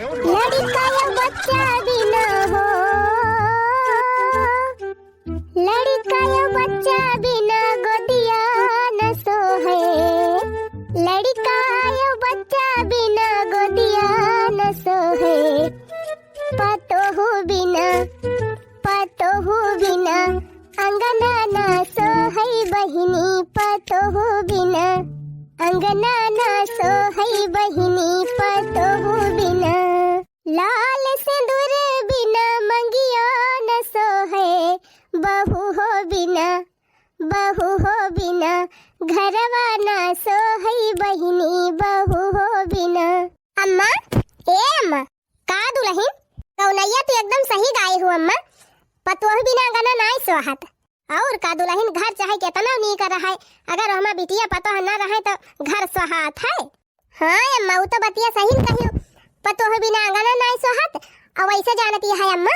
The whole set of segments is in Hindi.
लड़का या बच्चा बिना हो, लड़का या बच्चा बिना गोदिया न सोहे, लड़का या बच्चा बिना गोदिया न सोहे, पतोहू बिना अंगना न सोहे बहिनी, पतोहू बिना अंगना न सोहे बहिनी, पतोहू बिना लाल सिंदूर बिना मंगिया न सोहे, बहू हो बिना घरवा न सोहे बहिनी, बहू हो बिना। अम्मा अम्मा का दुल्हन कौनैया तो एकदम सही गाय हो अम्मा, पतोह बिना अंगना नहीं सोहत। और का दुल्हन घर चाहे कितना नहीं कर रहा है, अगर हमारा बिटिया पतोह न रहे तो घर सोहात है। हाँ अम्मा वो तो बतिया सही कही, पतोह बिना अंगना नहीं सोहत। और वैसे जानती है अम्मा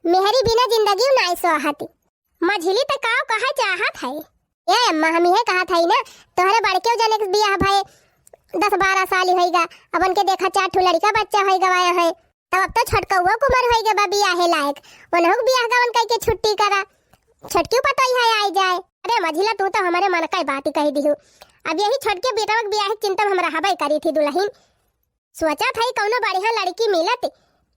मेहरी बिना जिंदगी नहीं सोहती। मझली तो काव कहा चाहत है ये अम्मा, हम ये कहा था ना तोहरे बड़के जने के बियाह भाई 10-12 साल होइगा, अब उनके देखा 4 ठो लड़का बच्चा होई गवाया है, तब अब तो छोटका हुआ कुमार होई गबा बियाह लायक, उनहु बियाह गवन कह के छुट्टी करा, छटकी पता ही है आई जाए। अरे मझिला तू तो हमारे मन का बात ही कही दी। अब यही छोटके बेटा के ब्याह की चिंता हमरा हबई करी थी दुल्हन, सोचा था कौनो बढ़िया लड़की मिलत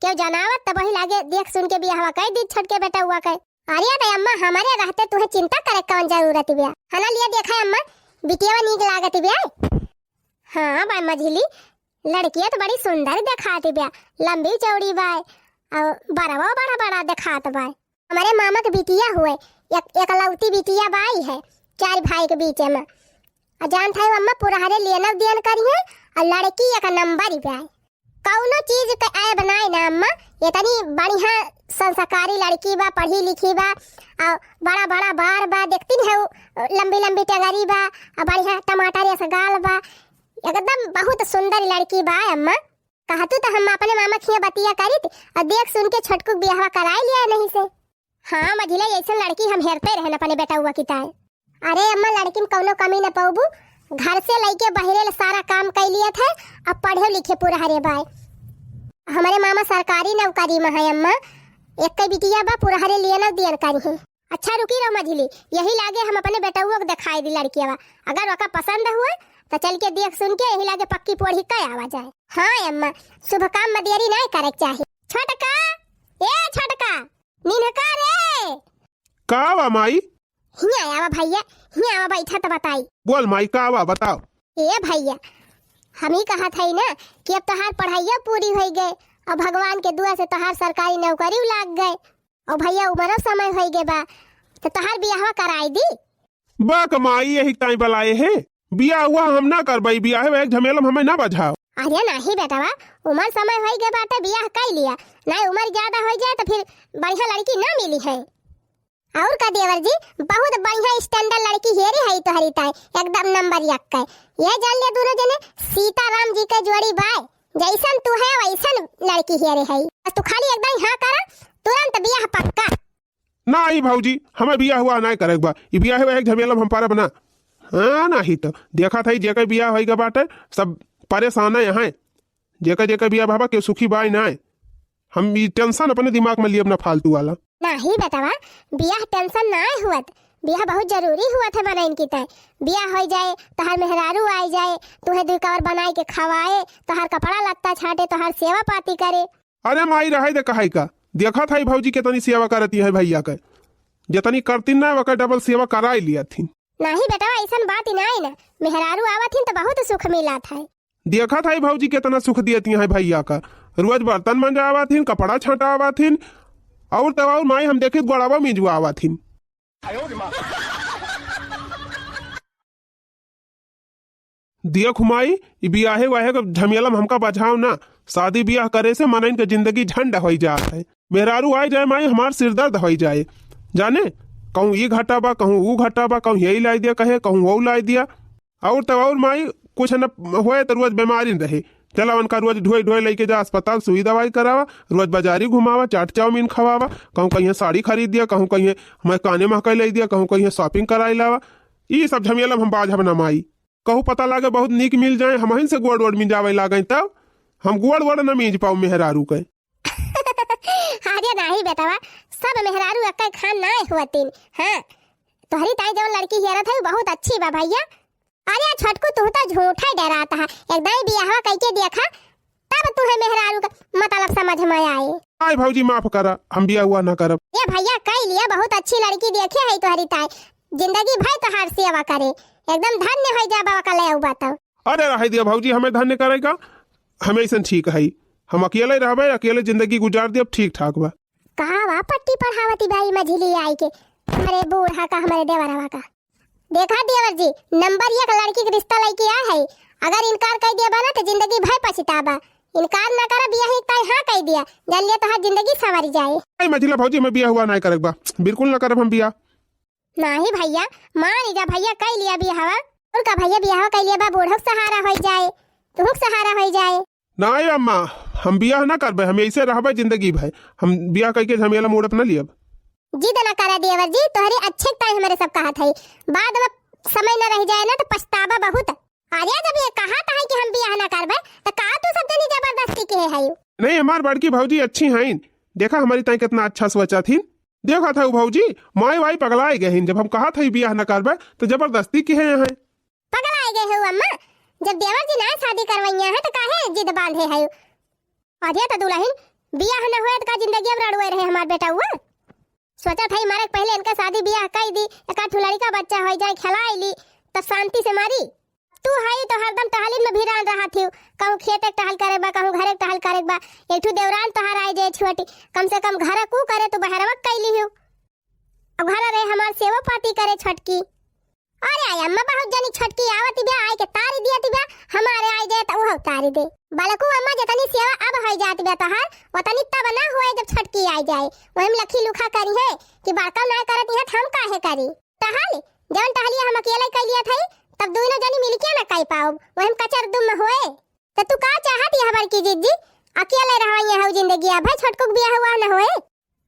क्यों जनावत तब वही लागे देख सुन के बियाह कह दी छोटके बेटा हुआ कह। अरे तो अम्मा हमारे रहते तुहे चिंता करे कौन जरूरत बिया है ना, लिया देखा अम्मा बिटिया नीक लागत बिया। हाँ भाई मझिली लड़कियां तो बड़ी सुंदर दिखाती बिया, लंबी चौड़ी बाय और बड़ा बड़ा दिखात बाय। हमारे मामा के बिटिया हुए एकलौती बिटिया बाई है 4 भाई के बीच में, और जान था अम्मा पुरहरे लेना देन करिए और लड़की एक नंबर ही पाए, कौनो चीज के ऐब बनाए ना अम्मा, इतनी बढ़िया संस्कारी लड़की बा, पढ़ी लिखी बा और बड़ा बार बा, देखती है लंबी लंबी टंगरी बा और बढ़िया टमाटर ऐसा गाल बा, एकदम बहुत सुंदर लड़की बा अम्मा। कहतू तो हम अपने मामा खिया बतिया करी थी और देख सुन के छोटकू बियाह कराए लिया नहीं से। हाँ मझिला ऐसा लड़की हम हेरते रहे अपने बेटा हुआ की ताए। अरे अम्मा लड़की में कौनो कमी न पाऊबू, घर से लेके बहरे सारा काम कर लिया था, अब पढ़े लिखे पूरा हरे बाय। हमारे मामा सरकारी नौकरी में है अम्मा, एक बिटिया बा पूरा हरे लिए न दियन करी है। अच्छा रुकी रहो मझिली, यही लागे हम अपने बेटा हुआ को दिखाई दी लड़किया बा, अगर वका पसंद हुआ तो चल के देख सुन के यही लागे पक्की पोड़ी कह आवा जाए। हाँ अम्मा शुभ काम में देरी नहीं करे चाहिए। छोटका निनका रे का वा माई? हिया आवा भैया, हिया आवा बैठा तो बताई। बोल माई का वा बताओ। ए भैया हम ही कहा था ना कि अब तोहार पढ़ाइया पूरी हो गए और भगवान के दुआ से तोहार सरकारी नौकरी लाग गए और भैया उम्र समय हो गए बा, तो तोहार बियाह कराई दी। बा कमाई यही टाइम बलाए है, बियाह हुआ हम ना करबई, बियाह में एक झमेला हमें ना बजाओ। अरे नहीं बेटा बा उम्र समय हो गए बाटे बियाह कर लिया, नहीं उम्र ज्यादा हो जाए तो फिर बढ़िया लड़की ना मिली है। और का देवर जी बहुत बढ़िया स्टैंडर्ड लड़की हेरी है तोहरी ताई, एकदम नंबर 1 का। ये जान ले दोनों जने सीताराम जी के जोड़ी बाय, जैसन तू है वैसन लड़की हेरे है, बस तू खाली एकदम हाँ कर तुरंत बियाह पक्का। नहीं भौजी हमें बियाह हुआ नहीं करेगा, ये बियाह हुआ एक झमेला हम पारा बना। हाँ नहीं तो देखा था जेकर बियाह होइगा बाटे सब परेशान है यहाँ, जेकर बियाह बाबा के सुखी बाई ना, हम ये टेंशन अपने दिमाग में लिए अपना फालतू वाला। नहीं बेटा बियाह टेंशन ना हुआत, बियाह बहुत जरूरी हुआ था बनाइन की तय, बियाह हो जाए तोहार मेहरारू आ जाए, तुम्हें 2 कवर बनाए के खवाए, तोहार कपड़ा लत्ता छाटे, तोहार सेवा पाती करे। अरे माई रहे दे कहाई का, देखा था भौजी कितनी सेवा करती है भैया के, जितनी करती ना वकर डबल सेवा कराई लिया थी। नहीं बेटा ऐसा बात ही नहीं ना, मेहरारू आवत तो बहुत सुख मिला था। देखा था भौजी कितना सुख देती है भैया का, रोज बर्तन मंजावा थी, कपड़ा छटावा थी, और तब माई हम देखे गोड़ावा मिजवावा थी। देख माई बियाहे वाहे का झमेला हमका बचाओ ना, शादी ब्याह करे से मनइन के जिंदगी झंड हो जाए, मेहरारू आ जाए माई हमार सिरदर्द हो जाए, जाने कहूँ ये घटा बा कहूँ वो घटा बा, कहूँ यही लाई दिया कहे कहूँ वो लाई दिया, और तब और माई कुछ न होए तो रोज बीमारी रहे, चला उनका रोज ढोए लेके जा अस्पताल सुई दवाई करावा, रोज बाजारी घुमावा, चाट चाउमीन खवावा, कहूँ कहीं साड़ी खरीद दिया, कहूँ कहीं हमें काने महका ले दिया, कहूँ कहीं शॉपिंग कराई लावा, ये सब झमेला हम बाज हम न माई, कहूँ पता लागे बहुत नीक मिल जाए हम से गोड़ वोड़ मिल जावे लागे, तब हम गुड़ वड़ न मीज पाऊ मेहरारू के। अरे नहीं बेटवा, सब मेहरारू अक्का खान ना हुआतीन। हाँ तोहरी ताई जो लड़की हेरा था बहुत अच्छी बा भैया। अरे छोटकू तू तो झूठा डराता है, एकदम बियाह करके देखा तब तुम्हें मेहरारू का मतलब समझ में आए। आय भौजी माफ करा, हम बिया हुआ न करब। ये भैया कह लिया, बहुत अच्छी लड़की देखे है तोहरी ताई, जिंदगी भर तोहार सेवा करे, एकदम धन्य हो जा बाबा का ले बताओ। अरे रह दिया भौजी, हमें धन्य करेगा, हमें ऐसा ठीक है, हम अकेले रहबे, अकेले जिंदगी गुजार दे, अब ठीक ठाक बा। कहा वा पट्टी पढ़ावती भाई मझिली आई के हमारे बूढ़ा का हमारे देवरवा का। देखा देवर जी, नंबर 1 लड़की का रिश्ता लेके आ है, अगर इनकार कर दिया ना तो जिंदगी भर पछताबा, इनकार ना कर बिया ही ताई हाँ कह दिया, जान लिया तो हर जिंदगी सवारी जाए। आई मझिला भौजी, हमें बिया हुआ नहीं करेगा, बिल्कुल ना करब हम बिया। नहीं भैया मान जा, भैया कह लिया बिया, उनका भैया बिया कह लिया बा, बूढ़ा सहारा हो जाए, तुम सहारा हो जाए। नहीं अम्मा, हम बिया ना करबे, हम ऐसे रहबे जिंदगी भर, हम बिया करके झमेला मूड अपना लियब। जिद ना करा देवर जी, तोहरी अच्छे ताई हमारे सब कहा था, बाद में समय न रह जाए ना तो पछतावा बहुत। अरे जब ये कहा था कि हम बियाह ना करबे तो कहा तू सब जनी जबरदस्ती के है। नहीं हमार बड़की भौजी अच्छी हैं, देखा हमारी ताई कितना अच्छा सोचा थी, देखा था भौजी माई वाई पगलाए गए हैं, जब हम कहा था बियाह ना करबे तो जबरदस्ती के हैं। पगलाए गए हो अम्मा, जब देवर जी ना शादी करवैया है तो काहे जिद बांधे है। अरे तो दुल्हन बियाह न होए तो का जिंदगी अब रड़ुए रहे हमार बेटा हुआ। सोचा था मारे पहले इनका शादी बियाह कर दी, एक ठुलड़ी का बच्चा हो जाए, खिलाई ली तब शांति से मारी। तू हाई तो हरदम टहलिन में भिड़ाल रहा थी, कहूँ खेत एक टहल करे बा, कहूँ घर एक टहल करे बा, एक ठू देवरान तोहार आए जाए छोटी, कम से कम घर कू करे तो बहरवा कैली हो, अब घर रहे हमार सेवा पाती करे छटकी। अरे आय अम्मा बहुत जनी छटकी आवत बिया, आए के तारी दिया बिया, हमारे आए जाए तो वो तारी दे। बालकू अम्मा जतनी सेवा अब हो जात बिया तोहार, वतनी तब ना होए जब छटकी आ जाए, वही में लखी लुखा करी है कि बड़का ना करत है, हम काहे करी। टहल जवन टहलिया हम अकेले कर लिया था, तब दोनों जनी मिलके ना कह पाओ, वही में कचर दुम होए। तो तू का चाहती है हमार की जीजी, अकेले रहवैया हो जिंदगी अब छोटको बियाह हुआ ना होए।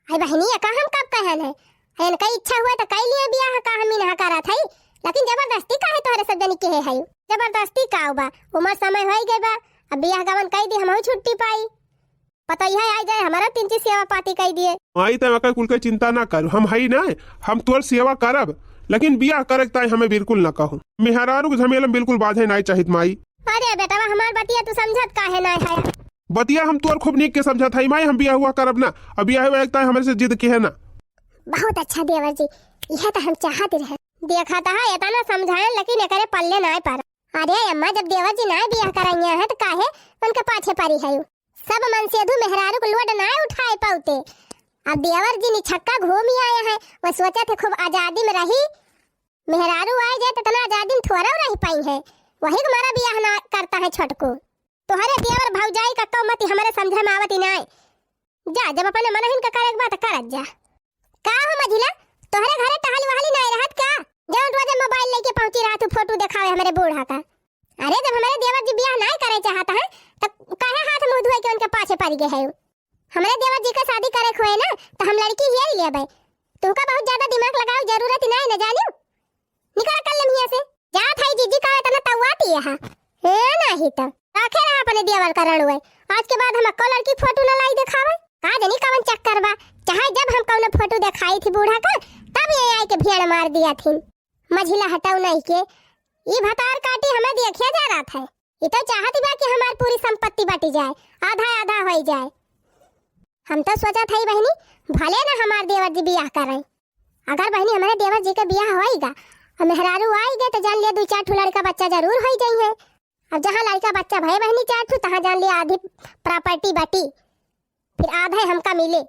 आई बहनी का हम कब कहन है, हन कई इच्छा हुआ तो कह लिए बियाह का हम ना करा था, लेकिन जबरदस्ती काहे तोहरे सब जनी के है। जबरदस्ती का बा, उमर समय हो गई बा, अब बियाह गवन कह दी, हम छुट्टी पाई, पता ही आ जाए हमारा 3 चीज सेवा पाती कह दिए। आई तो अकर कुल के चिंता ना कर, हम हई ना, हम तोर सेवा करब, लेकिन बियाह करे ताई हमें बिल्कुल ना कहूं, मेहरारू के झमेला बिल्कुल बाधे नहीं चाहित माई। अरे बेटा हमार बतिया तू समझत काहे ना है। बतिया हम तोर खूब नीक के समझत हई माई, हम बियाह हुआ करब ना, अब बियाह हुआ एक ताई हमारे से जिद के है ना। बहुत अच्छा देवर जी, यह तो हम चाहत रहे, देखा था इतना समझाए लेकिन एकरे पल्ले ना पार। अरे अम्मा जब देवर जी ना बियाह कराइया है तो काहे उनके पाछे पड़ी है, सब मन से धु मेहरारू को लोड ना उठाए पाउते। अब देवर जी निछक्का घूम ही आया है, वो सोचा थे खूब आजादी में रही, मेहरारू आ जाए तो इतना आजादी में थोड़ा रह पाई है, वही हमारा बियाह ना करता है छोटको। तोहरे देवर भौजाई का तो मत हमारे समझ में आवत ही ना, जा जब अपने मन हिन का करे बात करत जा। का हो मझिला, तोहरे घरे टहल वहली नहीं रहत का, जब रोज मोबाइल लेके पहुंची रहा तू फोटो दिखावे हमारे बूढ़ा का। अरे जब हमारे देवर जी बियाह नहीं करे चाहता है तो काहे हाथ मुंह धोए के उनके पाछे पड़ गए है। हमारे देवर जी का शादी करे खोए ना तो हम लड़की ही लेबे, तुमका बहुत ज्यादा दिमाग लगाओ जरूरत नहीं न जानियो, निकल कर लेम हिया से, जा थाई जीजी का इतना तवाती है हे नहीं तो रखे रहा अपने देवर का रणवे, आज के बाद हम को लड़की फोटो न लाई दिखावे, का जनी कवन चक्कर बा, चाहे जब हम कौन फोटो दिखाई थी बूढ़ा का तब ये आए के भेड़ मार दिया थी। मझिला हटाओ नहीं के, ये भतार काटी हमें देखिया जा रहा था, ये तो चाहती बा कि हमारी पूरी संपत्ति बांटी जाए, आधा आधा हो जाए। हम तो सोचा था बहनी भले ना हमारे देवर जी बियाह कर रहे, अगर बहनी हमारे देवर जी का बियाह होएगा और मेहरारू आएगा तो जान लिया 2-4 ठू लड़का बच्चा जरूर हो जाई है। अब जहाँ लड़का बच्चा भाई बहनी 4 ठू तहाँ जान लिया आधी प्रॉपर्टी बाटी, फिर आधा हमका मिले,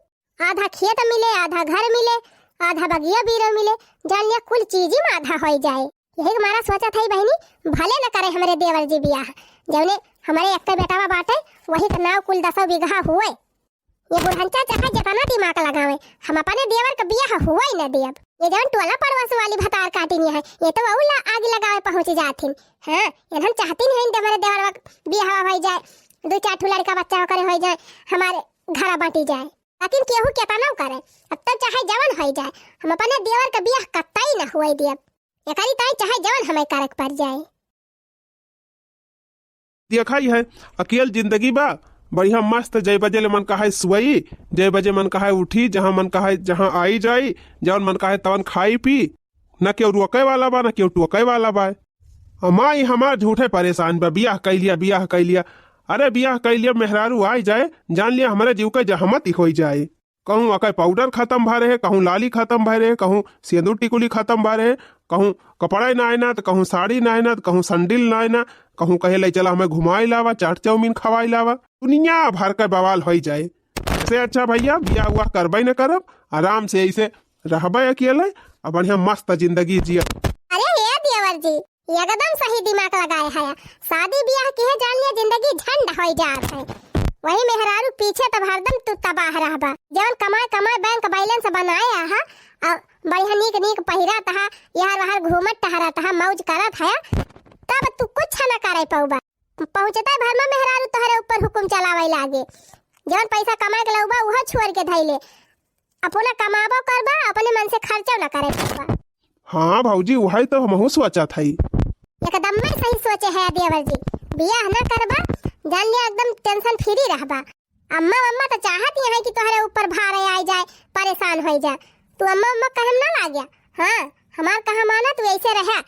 आधा खेत मिले, आधा घर मिले, आधा बगिया बीरो मिले, जान लिया कुल चीज ही में आधा हो जाए। यही हमारा सोचा था बहनी भले न करे हमारे देवर जी बियाह, जौने हमारे एक बेटा बाटे वही तो नाव कुल 10 बीघा हुए। ये बुढ़ंचा चाहे जितना दिमाग लगावे हम अपने देवर का बियाह हुआ ही न दियब। ये जौन टोला पड़ोस वाली भतार काटिनी है ये तो वहुला आग लगावे पहुंच जाथिन। हां ये हम चाहती नहीं हमारे देवर का बियाह हो जाए, 2-4 ठू लड़का बच्चा करे हो जाए, हमारे घर बांटी जाए, लेकिन केहू केतना करे, अब तक चाहे जवन हो जाए हम अपने देवर का बियाह कतई न हुई दियब, एकरी ताई चाहे जवन हमें करक पड़ जाए। देखा ही है अकेल जिंदगी बा बढ़िया मस्त, जय बजे ले मन का है सुई, जय बजे मन का है उठी, जहाँ मन का है जहाँ आई जाई, जौन मन का है तवन खाई पी, न केव रोके वाला बा न केव टोके वाला बा। माई हमार झूठे परेशान बा, बियाह कई लिया। अरे बियाह कई लिया मेहरारू आई जाए, जान लिया हमारे जीव के जहमत ही हो जाए। कहूँ अकई पाउडर खत्म भा रहे, कहूँ लाली खत्म भा रहे, कहूँ सिंदूर टिकुली खत्म भा रहे, कहूँ कपड़ा ना आना तो कहूँ साड़ी ना आना तो कहूँ संडिल ना आना, कहूँ कहे ले चला हमें घुमाई लावा, चाट चाउमीन खवाई लावा, दुनिया भर का बवाल हो जाए। ऐसे अच्छा भैया बियाह हुआ करबे न करब, आराम से ऐसे रहबे अकेले और बढ़िया मस्त जिंदगी जिया। अरे ये देवर जी एकदम सही दिमाग लगाए है। शादी ब्याह की है जान लिया जिंदगी झंड हो जात है, वही मेहरारू पीछे तब हरदम तू तबाह रहबा। जवन कमाए बैंक बैलेंस बनाए हा और बढ़िया नीक पहिरा तहा यार वहां घूमत टहरा तहा मौज करत है, तब तू कुछ न करे पौबा। पहुंचता भर में मेहरारू तोहरे ऊपर हुकुम चलावे लागे, जवन पैसा कमाए के लउबा उहा छोड़ के धइले, अपना कमाबो करबा अपने मन से खर्चो न करे पौबा। हाँ भौजी वही तो हमहू सोचा था। एकदम में सही सोचे है देवर जी, बियाह न करबा जान लिया एकदम टेंशन फ्री रहबा। अम्मा तो चाहती है कि तोहरे ऊपर भार आ जाए, परेशान हो जा। तू अम्मा कहम ना लाग गया। हाँ हमार कहा माना तू ऐसे रहे।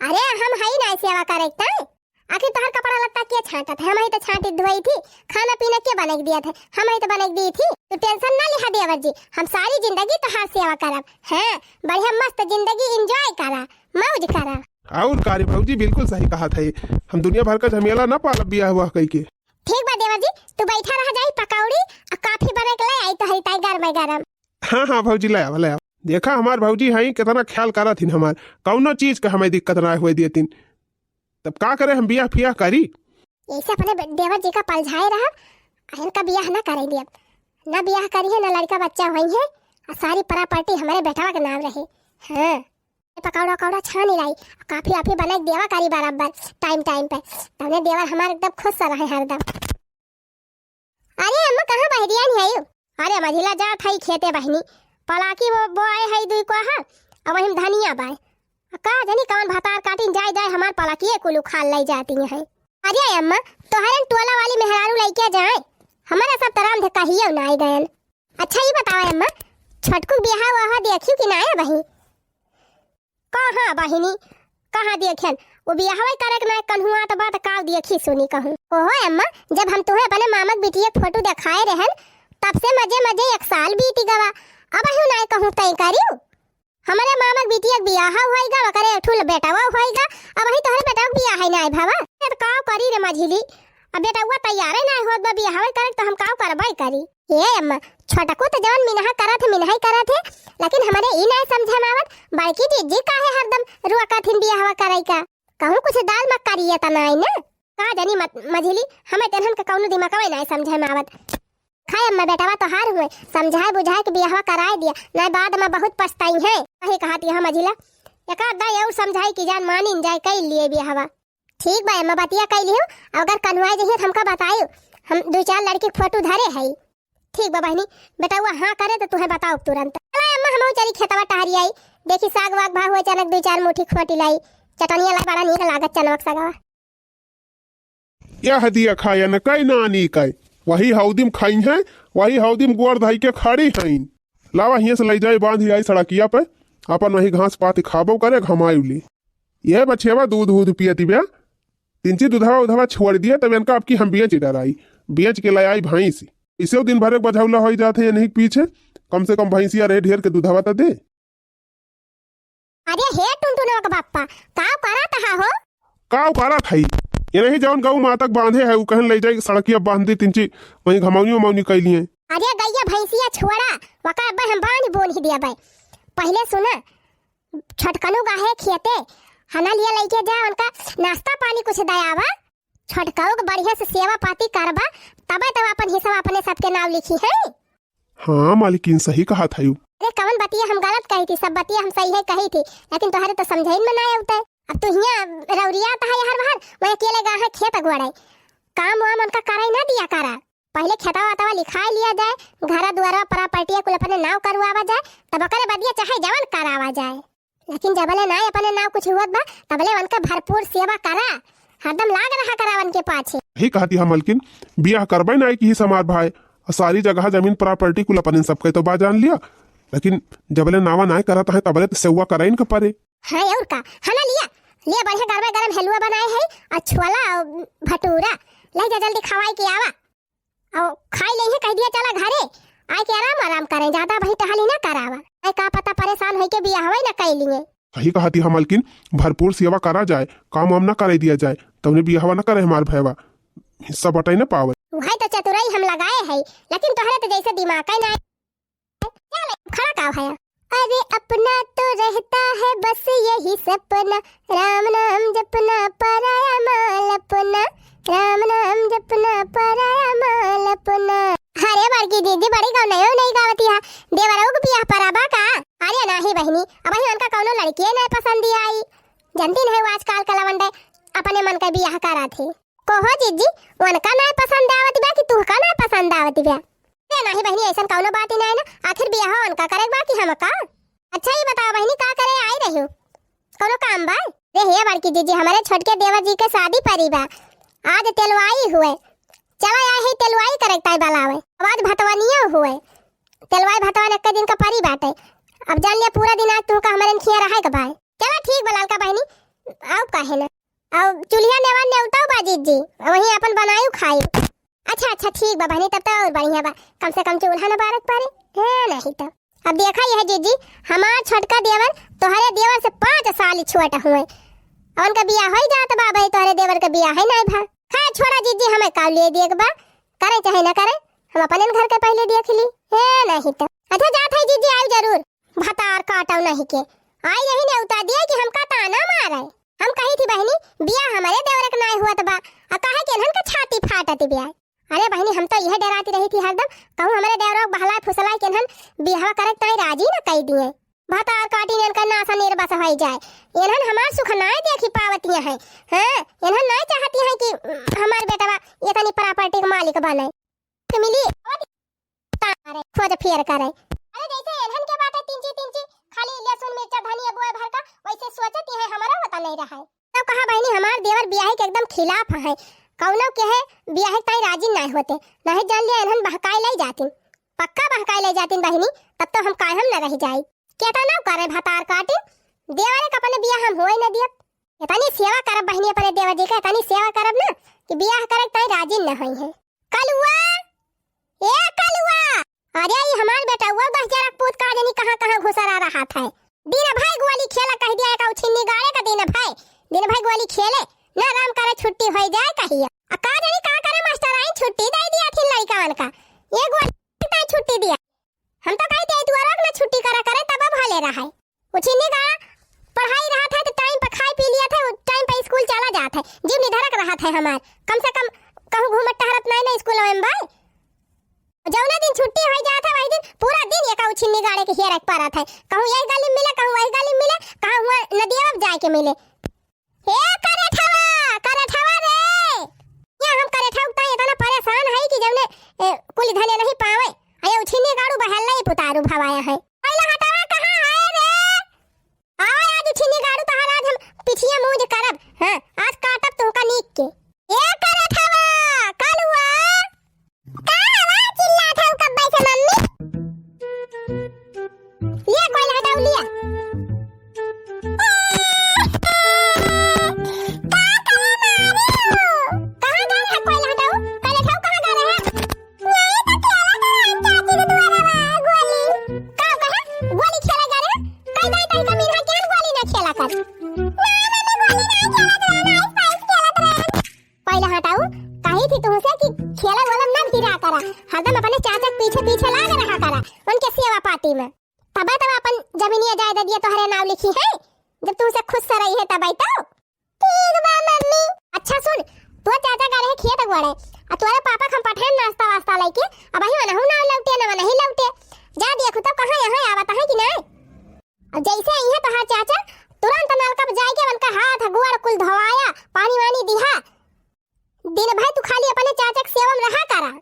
अरे हम है ना सेवा करे ताई, आखिर तोहर कपड़ा लत्ता के छांटत है, हम ही तो छांटी धोई थी, खाना पीना के बना के दिया था, हम ही तो बना के दी थी। तो टेंशन ना लिहा देवर जी, हम सारी जिंदगी तोहार सेवा करब। हाँ बढ़िया मस्त जिंदगी एंजॉय करा, मौज करा। और कार्य भौजी बिल्कुल सही कहा था, हम दुनिया भर का झमेला ना पालब बियाह हुआ कई के। ठीक बा देवर जी, तू बैठा रह जाई, पकौड़ी और कॉफी बना के ले आई तो हई ताई गरम। हाँ भौजी ले आओ। देखा हमार भौजी है कितना ख्याल करा थी हमार, कौनो चीज का हमें दिक्कत ना हुए दिए तीन, तब का करे हम बियाह फियाह करी। ऐसे अपने देवर जी का पलझाए रहा, इनका बियाह ना करे दिया, ना बियाह करी है ना लड़का बच्चा हुई है, और सारी प्रॉपर्टी हमारे बेटवा के नाम रहे। हाँ पकौड़ा छानी लाई, काफी आपी बना के देवा करी बराबर टाइम पे, तबने देवर हमारे एकदम खुश रहे हरदम। अरे अम्मा कहाँ बहरिया नहीं आई? अरे मझिला जा थाई खेते बहनी, पलाकी वो आए है दुई को हा, अब वही धनिया बाय का जनी कौन भातार काटिन जाए हमार पलाकिए कुल उखाड़ लाई जाती है। अरे अम्मा तोहरन टोला वाली मेहरारू लइके जाए, हमारा सब तराम धक्का ही ना आई गयन। अच्छा ये बताओ अम्मा छटकू बियाह वहा देखियो कि ना आया बही? कहाँ बहिनी कहाँ देखन, वो बियाहवा करे के ना कन्हुआ तो बात का देखी सुनी कहूं। ओहो अम्मा जब हम तुम्हें अपने मामक बिटिया फोटो दिखाए रहन तब से मजे एक साल बीत गवा, अब हूं ना कहूं तय करियो। हमारे मामक बिटिया बियाह होइगा करे ठुल बेटावा होइगा, अब ही तोहरे बेटा बियाह है ना भावा, तो का करी रे मझिली, अब बेटावा तैयार है ना होत बा बियाह करे तो हम का करबई करी। ये अम्मा छोटा को तो जवन मिनहा करत है मिनहाई करत है, लेकिन हमारे ई ना समझे मावत बड़की दीदी काहे हरदम रुआ काथिन बियाह करई का, कहूं कुछ दाल मत करिए त नाई ना का जानी मझिली, हमें तेनहन के कौनो दिमागवे ना समझे मावत। खाए अम्मा बेटावा तो हार हुए, समझाए बुझाए के बियाह कराए दिया, ना बाद में बहुत पछताई है। कहे कहती है मझिला एक आध दाई और समझाई कि जान मानिन जाए कई लिए बियाहवा। ठीक बा अम्मा बतिया कई लियो, अगर कन्हुआ जइए हमका बताइयो, हम दो चार लड़की फोटो धरे है। ठीक बा बहनी बेटावा हाँ करे तो तुम्हें बताओ तुरंत। चला अम्मा हम चली खेतवा टहरी आई, देखी साग वाग भा हुए चनक दो चार मुट्ठी खोटी लाई, चटनिया ला बड़ा नीक लागत चनक सगवा। यह दिया खाया न कई नानी कई, वही हौदिम खाई है, वही हौदिम गुआर धाई के खाड़ी हईन। लावा हियां से ले जाए बांध आई सड़किया पे, अपन वही घास पाती खाबो करे घमायूली। यह बछेवा दूध पियती बया, तिनची दूधवा छोड़ दिया तब इनका आपकी हम बेच डराई, बेच के ले आई भैंसी, इसे दिन भर एक बझौला हो जाते हैं नहीं पीछे, कम से कम भैंसिया रहे ढेर के दूधवा तो दे। अरे हे टुनटुनवा का बाप्पा का करत हा हो? का करा थाई ये नहीं जौन गऊ मातक बांधे है, वो कहन ले जाए सड़किया बांध दी तिनची वही घमौनी कैली है। अरे गैया भैंसिया छोड़ा वका अब हम बांध बोल ही दिया भाई। पहले सुना छटकनो गाहे खेते हना लिया लेके जा, उनका नाश्ता पानी कुछ दयावा, छटकाओ के बढ़िया से सेवा पाती करबा, तबे तब अपन हिस्सा अपने सबके नाम लिखी है। हाँ मालिकिन सही कहा था यू। अरे कवन बतिया हम गलत कही थी, सब बतिया हम सही है कही थी, लेकिन तुम्हारे तो समझे में ना आया। अब तू हिया रौरिया ता है हर बार मैं अकेले गाहे खेत गुड़ाई, काम वाम उनका कराई ना दिया करा। पहले खेतवा वातवा लिखा लिया जाए, घरा द्वारा प्रॉपर्टी कुल अपने नाव करवावा जाए, तब करे बदिया चाहे जवन करावा जाए, लेकिन जबले ना अपने नाव कुछ हुआ बा तबले उनका भरपूर सेवा करा, हरदम लाग रहा करावन के पाछे। ही कहती है मलकिन, बियाह करबे ना कि ही समार भाई और सारी जगह जमीन प्रॉपर्टी कुल अपन इन सबके तो बा जान लिया, लेकिन जबले नावा नाय करत है तबले तो सेवा कराइन के परे। हां और का हना लिया लिया बढ़िया गरम गरम हलवा बनाए है और छोला और भटूरा ले जा जल्दी खवाई के आवा और खाई ले कह दिया चला घरे आए के आराम आराम करें, ज्यादा भाई टहली ना करावा। आई का पता परेशान होई के बियाह होई ना कई लिए। सही कहती है मलकिन, भरपूर सेवा करा जाए, काम वाम ना करे दिया जाए, तबने बियाहवा ना करे हमार भैया, हिस्सा बटाई ना पावे। वही तो चतुराई हम लगाए है, लेकिन तोहरे तो जैसे दिमाग ही ना चल खड़ा का है। अरे अपना तो रहता है बस यही सपना, राम नाम जपना पराया माल अपना, राम नाम जपना पराया माल अपना। अरे बड़की दीदी बड़ी गाँव नहीं गावती है, देवराऊ को बियाह पराबा का। अरे नाही बहनी, अब ही उनका कौनो लड़की नहीं पसंद आई, जानती नहीं आजकल का लवंडे अपने मन का बियाह करा थी। कहो जीजी उनका नहीं पसंद आवत बा कि तुहका नहीं पसंद आवत बा? नहीं बहनी ऐसा कौनो बात ही नहीं ना, आखिर बियाह उनका करे बा कि हम का। अच्छा ये बताओ बहनी का करे आई रही हो, कौनो काम बा? रे हे बड़की जीजी हमारे छोटके देवर जी के शादी परी बा, आज तेलवाई हुए, चला आए है तेलवाई करेक्टाई बलावे, आज भतवनिया हुए, तेलवाई भतवन एक दिन का परी बाटे। अब जान लिया पूरा दिन आज तुमका हमारे खिया रहा है का भाई। चला ठीक बलाल का बहनी आओ काहे ना, आओ चुलिया नेवा नेवताओ बाजी जी वही अपन बनायू खायू। अच्छा अच्छा ठीक बा बहनी, तब तो और बढ़िया बा, कम से कम चूल्हा न बारक पारे है नहीं तो। अब देखा यह जीजी हमार छोटका देवर तोहरे देवर से 5 साल छोटा हुए, उनका बियाह हो जात बा भाई, तोहरे देवर का बियाह है नहीं भा। खैर छोड़ा जीजी, हमें का लिए देख बा, करे चाहे ना करे हम अपने घर के पहले देख ली है नहीं तो। अच्छा जात है जीजी आयु जरूर, भतार काटाऊ नहीं के आई यही ने उतार दिया कि हमका ताना मारे। हम कही थी बहनी बियाह हमारे देवर के नहीं हुआ बा, आ कहे के इनन का छाती फाटत बियाह। अरे बहनी हम तो यह डराती रही थी हरदम, कहूं हमारे देवर बहला फुसला के इनन बियाह करे ताई राजी ना कह दिए, भतार काटी ने इनका नासा निर्बस हो जाए। इनन हमार सुख नाय देखी पावतिया है, हां इनन नहीं चाहती है कि हमार बेटा इतनी प्रॉपर्टी का मालिक बने मिली तारे खोज फेर करे। अरे जैसे इनन के बात है तिंची खाली लहसुन मिर्चा धनिया बोए भर का, वैसे सोचती है हमारा पता नहीं रहा है। तो कहा बहनी हमार देवर बियाह के एकदम खिलाफ है, कौनो के है बियाह ताई राजी नहीं होते, नहीं जान लिया इनन बहकाई ले जाती, पक्का बहकाई ले जाती बहनी, तब तो हम कायम न रह जाई। केता ना करे भतार काटी देवर के अपने बियाह हम होई न दियत, इतनी सेवा करब बहनी अपने देवर जी का, इतनी सेवा करब ना कि बियाह करे ताई राजी न होई है। कलुआ ए कलुआ, अरे ये हमार बेटा वो 10 जरा पूत का जनी कहां घुसर आ रहा था। दिन भाई गोली खेला कह दिया का छिन्नी गाड़े का दिन भाई गोली खेले ना आराम करे छुट्टी हो जाए कहिया। आ का जनी का करे मास्टर आई छुट्टी दे दिया थी लड़कावन का, ये गोली का छुट्टी दिया, हम तो कहते तू आराम ना छुट्टी करा करे तब भले रहा है। वो छिन्नी गाड़ा पढ़ाई रहा था तो टाइम पर खाई पी लिया था, टाइम पर स्कूल चला जाता है, जीव निधरक रहा था हमार, कम से कम कहूं घूमत टहरत नहीं ना स्कूल में भाई। जौना दिन छुट्टी हो जाता वही दिन पूरा दिन ये कहूं छिन्नी गाड़े के हेरक पड़ा था, कहूं यही गली में मिले कहूं वही गली में मिले, कहूं हुआ नदिया में जाके मिले। ए करे ठवा रे ये हम करे ठौकता इतना परेशान है कि जौने कुल धने नहीं पावे, अये छिन्नी गाड़ू बहल नहीं पुतारू भवाया है। पहला हटावा कहां है रे, आए आज छिन्नी गाड़ू तहार आज हम पिछिया मुंह करब, हां आज काटब तुमका नीक के। ए करे ठवा कलुआ का हवा चिल्ला था कब बैठे मम्मी, लिया कोई हटाओ लिया हरदम अपने चाचा पीछे लाग रहा करा उनके सेवा पार्टी में, तब अपन जमीनिया जायदाद दिया तोहरे नाम लिखी है, जब तू उसे खुश से रही है तब तो ठीक बा मम्मी। अच्छा सुन तू चाचा का रहे खेत गोड़े और तोरे पापा हम पठान नाश्ता वास्ता लेके अब ही ना ना लौटे ना नहीं लौटे, जा देखो तब कहां यहां आवत है कि नहीं। अब जैसे यह तोहार चाचा तुरंत नलका पे जाके उनका हाथ गोड़ कुल धोवाया पानी वानी दिया, दिन भाई तू खाली अपने चाचा के सेवा में रहा करा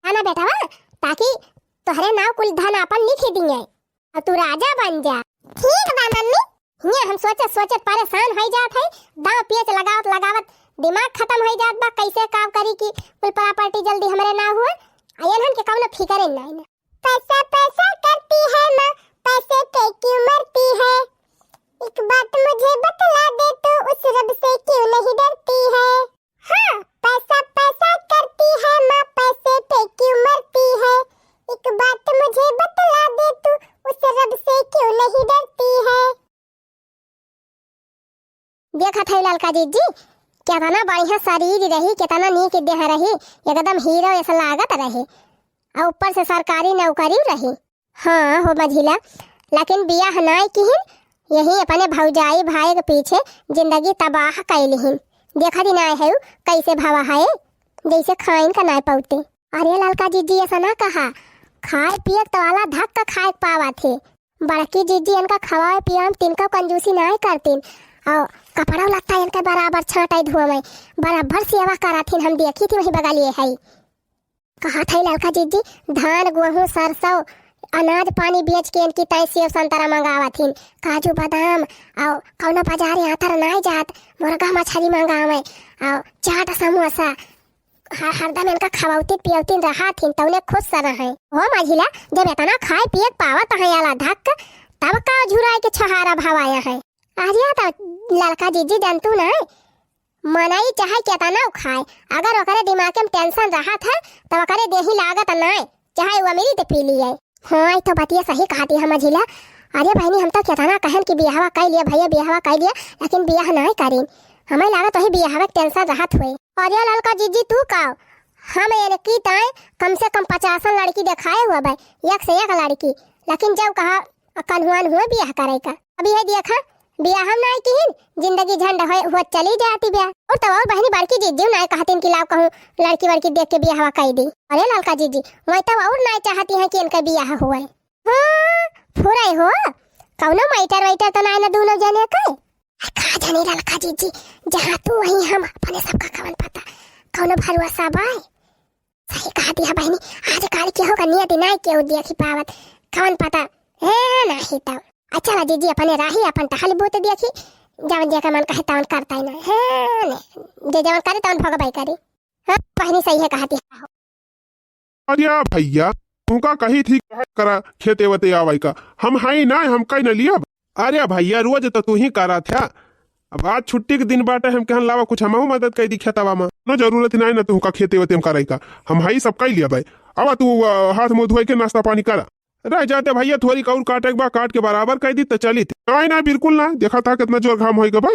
ना बेटा वा, ताकि तोहरे नाव कुल धन अपन लिख दिए और तू राजा बन जा। ठीक बा मम्मी, ये हम सोचत परेशान हो जात है। दाव पेच लगावत दिमाग खत्म हो जात बा, कैसे काम करी कि कुल प्रॉपर्टी जल्दी हमरे ना हुए। अयन के कौनो फिकर नहीं ना। पैसा पैसा करती है माँ, पैसे पे क्यों मरती है, एक बात मुझे बतला दे तो उस रब से क्यों नहीं डरती है। हाँ, पैसा पैसा करती है माँ, पैसे पे क्यों मरती है, एक बात मुझे बतला दे तू उस रब से क्यों नहीं डरती है। देखा था लालका जी कितना बढ़िया शरीर रही, कितना नीक देह रही, एकदम हीरो ऐसा लागत रही, और ऊपर से सरकारी नौकरी रही। हाँ हो मझिला, लेकिन बियाह नाय किहिन, यही अपने भौजाई भाई के पीछे जिंदगी तबाह कैलिहिन। देखा दी नाय है कैसे भावा है, जैसे खाइन का नाय पौते। अरे लालका जी ऐसा ना कहा, खाए पिए तो वाला धक्का खाए पावा थे। बड़की जीजी इनका खवाए पिया तिनका कंजूसी नाय करतीन, और कपड़ा लत्ता इनका बराबर छाटाई धुआ में बराबर सेवा कराथीन। हम देखी थी वही बगलिए है। कहा था लालका जीजी धान गेहूं सरसों अनाज पानी बेच के इनकी तय सेव संतरा मंगावथिन, काजू बादाम, और कौनो बाजार यहाँ तर नाय जात, मुर्गा मछली मंगावे और चाट समोसा हरदम इनका खवाउती पियौती रहा थी, तौने खुश सर है। हो मझिला जब इतना खाए पिए पावत है याला धक, तब का झुराए के छहारा भावाया है। अरे तो लड़का जीजी जानतू ना, मनाई चाहे कितना खाए, अगर ओकरे दिमाग में टेंशन रहा था तब ओकरे देही लागत नाय, चाहे वो मेरी ते पी लिए। हाँ तो बतिया सही कहा दी हम मझिला। अरे बहनी हम तो कितना कहन कि बियाहवा कर लिया भैया, बियाहवा कर लिया, लेकिन बियाह नाय करीन, हमें लागत वही बियाहवा के टेंशन रहत हुए। अरे लड़का जीजी तू का हम ये की ताए कम से कम 50 लड़की दिखाए हुआ भाई, एक से एक लड़की, लेकिन जब कहा कन्हुआन हुए बियाह करे का, अभी है देखा बियाह हम नाय किहिन, जिंदगी झंड हुआ चली जाती ब्याह। और तब और बहनी बड़की जीजी नाय कहतीन कि लाओ कहूँ लड़की वड़की देख के बियाह कर दी। अरे लालका जीजी वही तब और नाय चाहती है कि इनका बियाह हुआ। हाँ फुराई हो कौनो माइटर वाइटर तो नाय ना दोनों जने का। कहा जाने लालका जीजी जहाँ तू वहीं हम अपने सबका कवन पता, कौनो भरोसा बाय। सही कहा दिया बहनी, आज काल के होगा नियति नाय के देखी पावत, कवन पता है नहीं तब। अच्छा ना जीजी अपने राही अपन टहल बोते देखी, जवन जे का मन कहे तवन करता ही ना है ने, जे जवन करे तवन भगवाई करे। हां बहनी सही है कहती है। अरे भैया तुमका कही थी करा खेते वते आवाई का, हम हाई ना हम कहीं न लिया। अरे भैया रोज तो तू ही करा था, अब आज छुट्टी के दिन बाटे हम कहन लावा कुछ हमहू मदद कर दी खेतवा में, न जरूरत नहीं ना तुमका खेते वते में कराई का, हम हाई सब कई लिया भाई। अब तू हाथ मुंह धोई के नाश्ता पानी करा, रह जाते भैया थोड़ी कौर काटे के बा काट के बराबर कर दी तो चली थी। नहीं ना बिल्कुल ना, देखा था कितना जोर घाम होगा बा,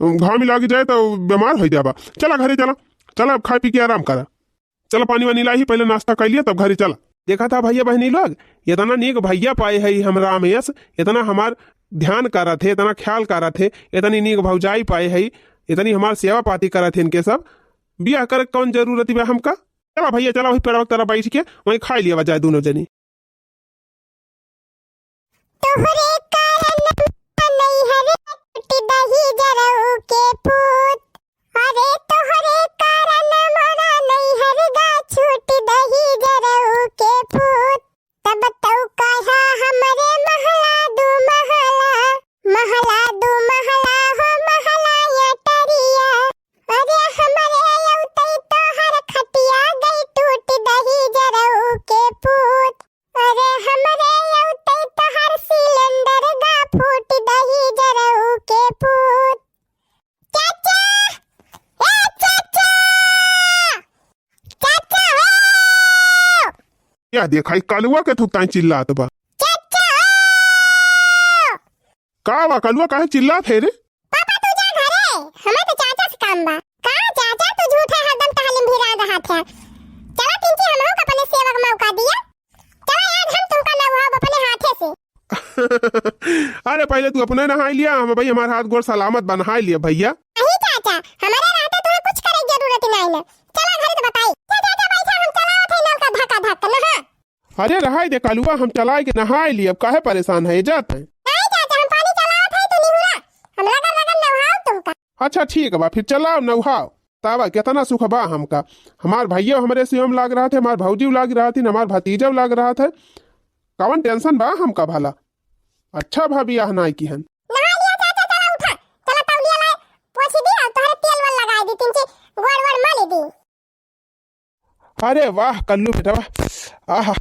घाम लग जाए तो बीमार हो जाए बा। चला घरे चला, चला अब खा पी के आराम करा, चला पानी वानी लाई पहले नाश्ता कर लिया तब घरे चला। देखा था भैया बहनी लोग इतना नीक भैया पाए है हमरा रमेश, इतना हमार ध्यान करा थे, इतना ख्याल करा थे, इतनी नीक भौजाई पाए है, इतनी हमार सेवा पाती करा थे, इनके सब बियाह करे कौन जरूरत है हमका। चला भैया चला वही पेड़ तरह बैठ के वही खा लिया जाए दोनों जनी। तोहरे कारण नहीं हरे छुट्टी दही जरऊ के पूत, अरे तोहरे कारण मोरा नहीं हरगा छुट्टी दही जरऊ के पूत, तब तो कहा हमरे महला दू महला, महला दू महला हो महला या टरिया, अरे हमरे औतई तोहर खटिया गई टूट दही जरऊ के पूत, अरे हमरे औतई तोहर सिलेंडर गा फूट दही जरऊ के पूत। चाचा ए चाचा, चाचा हो क्या देखा कलुआ के थुकता चिल्लात बा। चाचा हो का बा कलुआ काहे चिल्लात है रे। पापा तू जा घरे, हमें तो चाचा से काम बा। का चाचा तू झूठे हरदम तालीम भी रहा था। चला पिंकी हम लोग अपने सेवक मौका दिया, चला आज हम तुमका नवाब अपने हाथे से। अरे पहले तू अपने नहाई लिया, हम भाई हमारे हाथ गोर सलामत बनाई लिया भैया। नहीं चाचा हमारे रहते तुम्हें कुछ करे की जरूरत नहीं है, चला घर तो बताई। चाचा पैसा हम चलावत है नल का धक्का धक्का नहा। अरे रहाई दे कलुआ हम चलाए के नहाई लिए, अब काहे परेशान है जाते हैं। नहीं चाचा हम पानी चलावत है तो निहुरा, हम लगन लगन नहाओ तुमका। अच्छा ठीक बा फिर चलाओ नहाओ, तावा कितना सुख बा हमका। हमार भैया हमरे से हम लाग रहा थे, हमार भौजी लाग रहा थी, हमार भतीजा लाग रहा था, कौन टेंशन बा हमका भला। अच्छा भाभी यहाँ नाई की हन। नहा लिया चाचा अरे वाह कल्लू बेटा वाह, आहा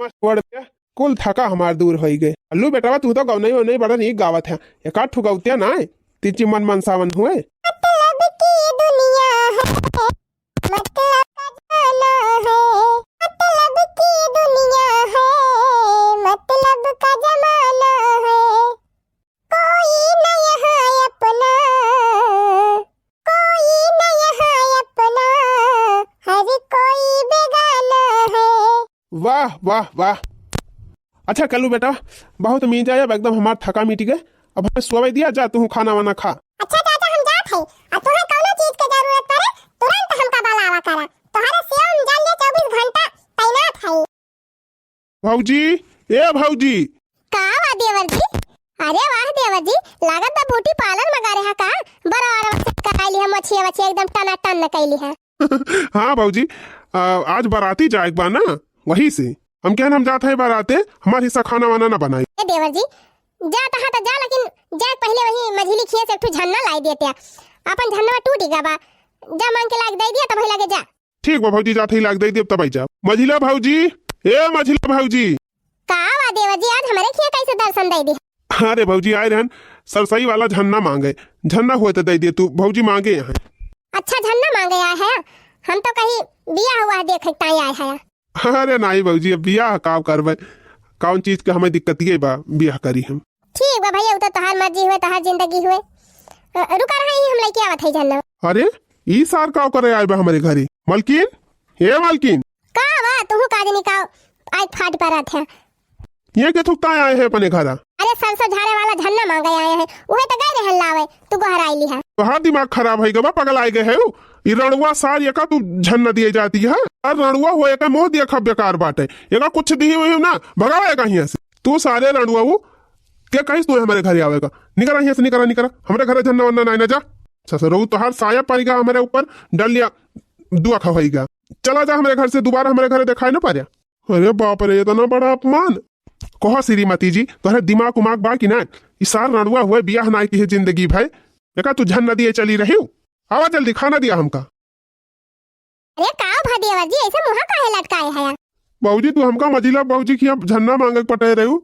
मस्त वर्ड पे कुल थका हमार दूर हो गए। कल्लू बेटा तू तो गौनई वनई बड़ा नीक गावत है, एक आठ ठुकौतिया ना तिची मन मन सावन हुए। मतलब की दुनिया है, मतलब का जाना है, मतलब की दुनिया है, मतलब का जमाना है, कोई न यहाँ अपना, कोई न यहाँ अपना, हर कोई बेगाना है। वाह वाह वाह। अच्छा कल्लू बेटा बहुत मींज आया, एकदम हमार थका मिट गए। अब हमें सोवे दिया, जा तू खाना वाना खा। अच्छा चाचा हम जात हई, अब तोहे कौनो चीज के जरूरत पड़े तुरंत हमका बुलावा करा, तोहरे सेवा में जान ले 24 घंटा तैनात हई। भौजी ए भौजी। का वा देवर जी? अरे वाह देवर जी, लागत बा ब्यूटी पार्लर में गए है का? बराबर से कराइली है, मछिया वछिया एकदम टना टन कैली है। हाँ भौजी, आज बाराती जाए बा ना, वही से हम क्या हम जाते हैं बाराते, हमारे हिस्सा खाना वाना ना बनाई। ए देवर जी जा तहा तो जा, लेकिन जा पहले वही मझली खिए से एक ठो झन्ना लाई देते, अपन झन्ना टूट गया बा, जा मांग के लाग दे दिया तब लगे जा। ठीक बा भौजी, जाते ही लाग दे तब आई जा। मझिला भौजी ए मझिला भौजी। का वा देवर जी आज हमारे खिए कैसे दर्शन दे दी? अरे भौजी आए रहन सरसई वाला झन्ना मांगे, झन्ना हुए तो दे दिए, तू भौजी मांगे यहाँ। अच्छा झन्ना मांगे आया है, हम तो कहीं बिया हुआ देख आया है। अरे नहीं भौजी, अब बियाह का करबे, कौन चीज के हमें दिक्कत ये बा, बियाह करी हम। ठीक बा भैया, तो तोहार मर्जी हुए, तोहार जिंदगी हुए। रुका रहे हम लइके आवत है झन्ना। अरे ई सार का करे आए बा हमारे घरे? मलकिन हे मलकिन का वा तू काजनी का आज फाट परत है। ये के थुकता आए हैं अपने घरा? अरे सरसों झारे वाला झन्ना मांगे आए हैं, उहे तो गए रहन लावे, तू गोहर आईली है। तो हाँ दिमाग खराब है गवा, पगल आए गए है। ये रणुआ सार ये का तू झन्ना दिए जाती है, और रणुआ हो एक मोह दिया खब बेकार बाटे, ये कुछ दी हुई ना भगावेगा यहाँ से। तू सारे रणुआ वो क्या कहीं तू हमारे घर आवेगा? निकला यहाँ से, निकला निकला, हमारे घर झन्ना वन्ना नहीं ना जा। ससुर तो हर साया पाएगा हमारे ऊपर डल लिया, दुआ खवाएगा। चला जा हमारे घर से, दोबारा हमारे घर दिखाई ना पाया। अरे बाप रे, इतना बड़ा अपमान। कहो श्रीमती जी तुम्हारे दिमाग उमाग बा कि ना? इस सार रणुआ हुए बियाह ना की है जिंदगी भाई, देखा तू झन्ना दिए चली रही हूँ, आवा जल्दी खाना दिया हमका। अरे का भदेवर जी ऐसे मुहा काहे लटकाए है? बाबूजी तू हमका मजिला बाबूजी की झन्ना मांगे पटे रही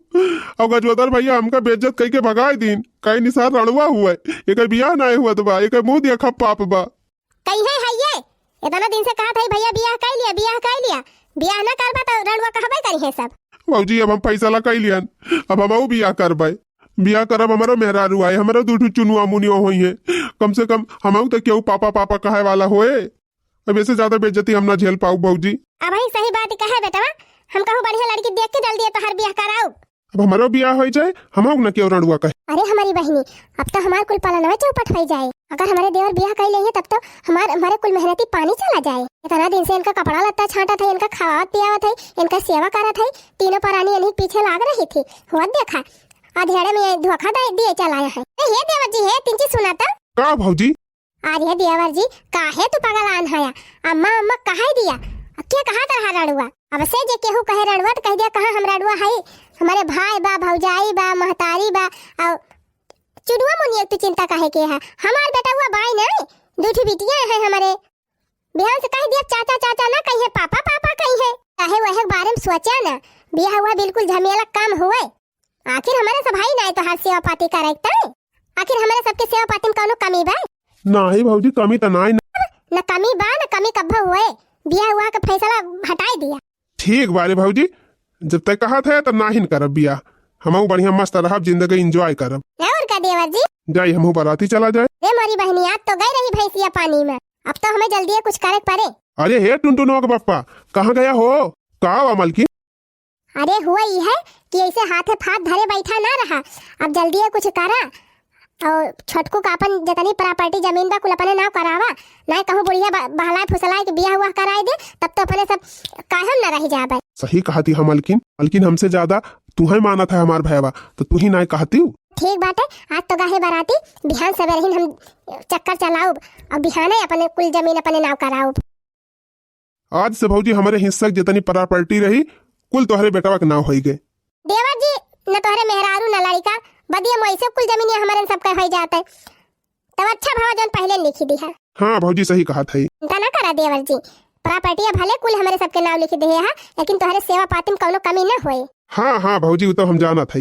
और गजवदर भैया हमका बेइज्जत कई के भगाए दिन, कई निसार रणुआ हुआ एक बियाह ना हुआ तो बा, एक मुंह दिया खप पाप बा। कहीं है ये इतना दिन से कहा था भैया बियाह कर लिया, बियाह कर लिया, बियाह ना करबा तो रणुआ कहबे करी है सब। बाबूजी अब हम पैसा ला कई लियन, अब हम बियाह करबे, बियाह करब हमारा मेहरारू आए, हमारा दूठू चुनुआ मुनिया हुई है, कम से कम हम तो क्यों पापा पापा कहे वाला होए। अब ऐसे ज्यादा बेइज्जती हम ना झेल पाऊ बाबूजी। अब भाई सही बात कहे बेटा, हम कहूं बढ़िया लड़की देख के जल्दी तो हर बियाह कराओ। अब हमारा बियाह हो जाए, हम ना क्यों रणुआ कहे। अरे हमारी बहनी अब तो हमारे कुल पालनवा चौपट हो जाए, अगर हमारे देवर बियाह कर लेंगे तब तो हमारे कुल मेहनती पानी चला जाए। इतना दिन से इनका कपड़ा लत्ता छाटा था, इनका खावत पियावत है, इनका सेवा करत है, तीनों परानी इन्हीं पीछे लाग रही थी, हुआ देखा अधेड़े में धोखा दिए चलाया है। ये देवर जी है तीन चीज सुनाता का भौजी? अरे देवर जी काहे तू पगल आन है, अम्मा अम्मा कहा दिया, क्या कहा तरह रणुआ? अब से जे केहू कहे रणुआ तो कह दिया कहा हम रणुआ है, हमारे भाई बा, भौजाई बा, महतारी बा, और चुनुआ मुनिया तू चिंता काहे के है? हमार बेटा हुआ भाई नहीं, दूठी बिटिया है हमारे, बिहान से कह दिया चाचा चाचा ना कही है, पापा पापा कही है, काहे वह बारे में सोचा ना, बियाह हुआ बिल्कुल झमेला काम हुए। आखिर हमारे सब भाई नहीं तो हर सेवा पाती करता है, आखिर हमारे सबके सेवा पाती में कौनो कमी बा? नहीं भौजी कमी तो नहीं न कमी बा न कमी कब हुए, बियाह हुआ का फैसला हटाई दिया। ठीक बारे भौजी, जब तक कहा था तब ना ही करब बियाह, हम बढ़िया मस्त रहब, जिंदगी एंजॉय करब। और का देवर जी जाई हम बाराती चला जाए। रे मोरी बहनी आज तो गई रही भैंसिया पानी में, अब तो हमें जल्दी कुछ करे पड़े। अरे हे टुनटुनो के पप्पा कहाँ गया हो? कहा हुआ मलकी? अरे हुआ ये है कि ऐसे हाथे फाथ धरे बैठा ना रहा, अब जल्दी कुछ करा और छोटकू का अपन जितनी प्रॉपर्टी जमीन बा कुल अपने नाम करावा, ना कहूँ बुढ़िया बहलाए फुसलाए के बियाह हुआ कराए दे, तब तो अपने सब कायम न रही जाबे। सही कहती हम मलकिन, मलकिन हमसे ज्यादा तू ही माना था हमार भैया, तो तू ही ना कहती हूँ। ठीक बात है, आज तो गाहे बाराती बिहान सवेरे ही हम चक्कर चलाओ और बिहाने अपने कुल जमीन अपने नाम कराओ। आज से भौजी हमारे हिस्सा जितनी प्रॉपर्टी रही कुल तोहरे बेटवा के नाम हो गए। देवर जी न तोहरे मेहरारू न लड़का बदिया मोइसे कुल जमीन हमारे सबका हो जाता है, तब अच्छा भाव जन पहले लिखी दी है। हाँ भौजी सही कहा था। चिंता ना करा देवर जी, प्रॉपर्टी भले कुल हमारे सबके नाम लिख दे है, लेकिन तुम्हारे सेवा पाती में कौनो कमी न होए। हाँ हाँ भौजी, वो तो हम जाना था।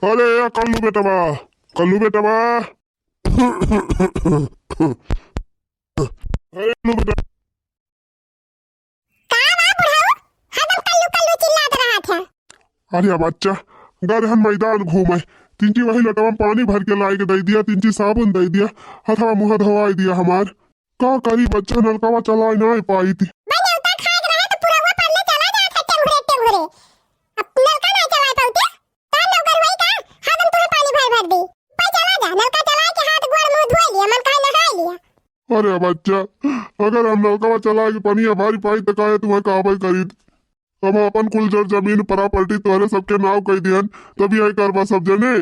अरे या कल्लू बेटवा, कल्लू बेटवा, अरे कल्लू बेटा, अरे बच्चा गरहन मैदान घूमे तिंची वही लटवा में पानी भर के लाई के दे दिया, तिंची साबुन दे दिया, हथवा मुँह धोवाई दिया हमार। का करी बच्चा, नलकवा चला नहीं पाई थी। अरे बच्चा, अगर हम नलकवा चला के पानी हमारी पाई तो काहे तुम्हें काबल करी। अब अपन कुल जर जमीन प्रॉपर्टी तोरे सबके नाव कह दियन, तभी आई करबा सब जने।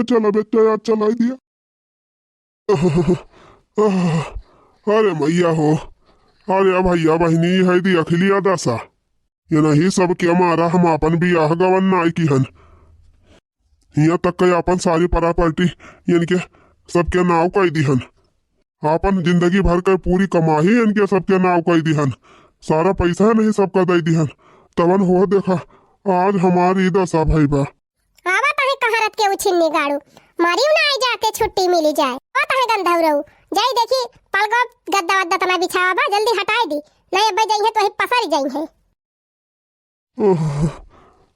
चलो बेटा याद चलाई दिया। अरे मैया हो, अरे भैया बहनी है दी अखिलिया दशा, ये नहीं सब के हमारा हम अपन भी आह गवन नाई की हन। यहाँ तक के अपन सारी प्रॉपर्टी यानी के सबके नाव कह दी हन, अपन जिंदगी भर के पूरी कमाई इनके सबके नाव कह दी हन, सारा पैसा नहीं सबका दे दी हन। तवन हो देखा आज हमारी दशा भाई बा। आवा तहे कहरत के उछिन्नी गाड़ू मारियो ना आई जाके छुट्टी मिली जाए। आ तहे गंधा रहू जाई देखी पलगो गद्दा वद्दा तना बिछावा बा, जल्दी हटाई दी नहीं अब जाई है तो ही पसर जाई है।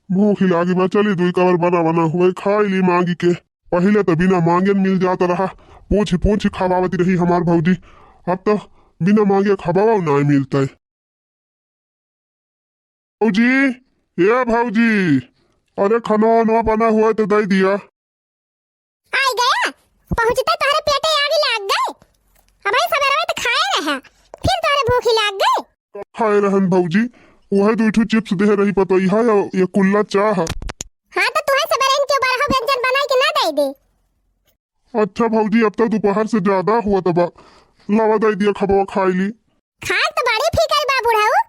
भूख लागी बा, चली दुई कवर बना बना हुए खाई ली मांगी के। पहले तो बिना मांगे मिल जाता रहा, पूछ पूछ खवावती रही हमार भौजी, अब तो बिना मांगे खवावा नहीं मिलता है। भौजी, ये भौजी, अरे खाना वाना बना हुआ तो दे दिया। आई गया पहुंचते तोहरे पेटे आगे लाग गए, अब आई सवेरे तो खाए रहा, फिर तोहरे भूख लाग गई। खाए रहन भौजी, वह दूठू चिप्स दे रही पतोई है ये कुल्ला चाह। हाँ तो तुम्हें सवेरे इनके बारह व्यंजन बनाई के ना दे दे। अच्छा भौजी, अब तक दोपहर से ज्यादा हुआ तबा लावा दे दिया, खबवा खाई ली। खाक तो बड़ी फिकर बा बुढ़ाऊ,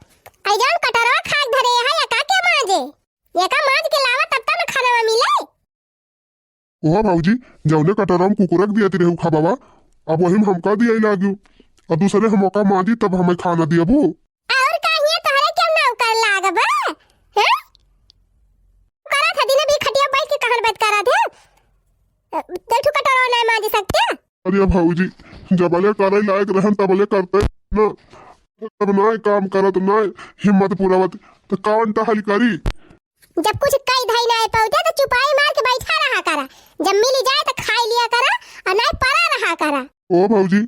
आई जान कटरवा खाक धरे है या का के मांजे, ये का मांज के लावा तब तक खाना मिले। ओह भौजी, जौने कटरम कुकुरक दिया ती रहू खबवा, अब वही हमका दिया लागियो, और दूसरे हम मौका मांगी तब हमें खाना दिया बू। और काहिए तोहरे क्यों नौकर लागबा हैं? करा था दिन भी खटिया बैठ के कहर बात करा थे, देखो कटरवा नहीं मांज सकते। अरे भौजी, जबले करे लायक रहन तबले करते ना, तब ना काम करत ना हिम्मत पूरावत तो कौन टहल करी। जब कुछ कई धाई ना पहुंचे तो चुपाई मार के बैठा रहा करा, जब मिल जाए तो खाई लिया करा और नहीं पड़ा रहा करा। ओ भौजी,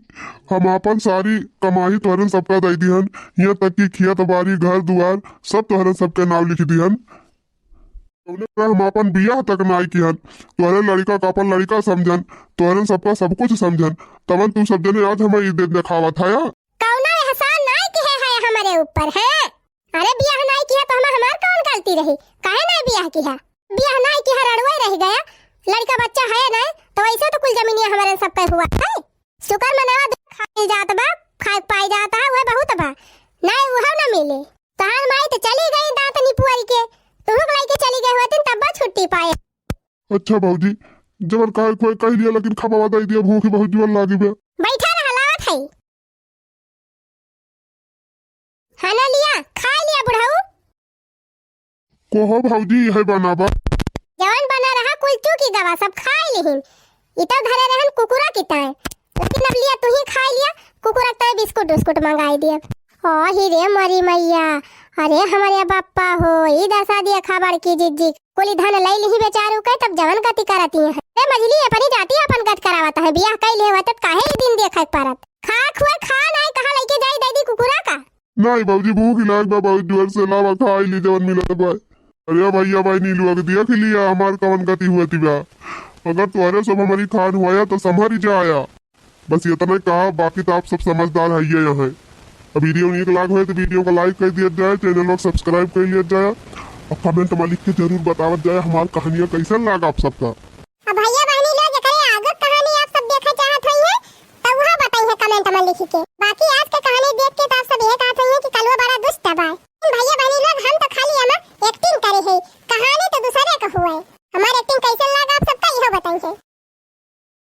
हम अपन सारी कमाई तोहरन सबका दे दिहन, यहाँ तक कि खेत बाड़ी घर दुआर सब तोहरन सबके नाम लिख दिहन। हम अपन बियाह तक नाई किहन, तोहरे लड़का का अपन लड़का समझन, तोहरन सबका सब कुछ समझन, तवन तू सब जने आज हमें दे दिखावा था या कौना एहसान नाई के है हमारे ऊपर है। अरे बियाह नाई किया तो हमार कौन गलती रही, काहे नहीं बियाह किया, बियाह नाई किया रड़ुआ रह गया, लड़का बच्चा है ना तो वैसे तो कुल जमीनिया हमारे सब पे हुआ है। शुक्र मनावा खाए जात बा, खाए पाई जाता है वह बहुत बा, नहीं वह ना मिले। तहार माई तो चली गई दांत निपुआरी के, तुम लेके चली गई होती तब बा छुट्टी पाए। अच्छा भौजी, जबर काहे कोई कह दिया लेकिन खबवा दे दिया, भूख बहुत जोर लागी बे। बैठा रहा लावत है खाना लिया खा लिया बुढ़ाऊ। कोहो भौजी है बनाबा, जवान बना रहा कुल चूकी गवा सब खाए लेहिन, इतना धरे रहन कुकुरा किता है, लेकिन अब लिया तू ही खा लिया, कुकुरा तो बिस्कुट बिस्कुट मंगाई दिया। ओ ही रे मरी मैया, अरे हमारे बाप्पा हो ई दशा दिया खबर की जिज्जी कोली धन लई लिही बेचारू के तब जवन गति करती है। ए मझली अपनी जाती अपन गत करावता है, बियाह कई ले होत काहे दिन देखत परत, खा खुआ खा नहीं कहां लेके जाई दीदी कुकुरा का। नहीं भौजी, भूख लाग बा बहुत जोर से, लावा खाई ली जवन मिलत बा। अरे भैया भाई नीलुआ के दिया खिलिया हमार कवन गति हुआ थी बा, अगर तुम्हारे सब हमारी खान हुआ तो संभर ही जाया। बस इतना कहा, बाकी तो आप सब समझदार है ये यहाँ। वीडियो नीक लाग हो तो वीडियो को लाइक कर दिया जाए, चैनल को सब्सक्राइब कर लिया जाए, और कमेंट में लिख के जरूर बतावत जाए हमारी कहानियाँ कैसे लगा आप सबका। भैया बहनी लोग कमेंट में लिखी के। बाकी आज के कहानी देख के तो आप सब यह कहते हैं कि कलवा बड़ा दुष्ट है। भैया बहनी लोग हम तो खाली अम्मा एक्टिंग करे है, कहानी तो दूसरे का हुआ है।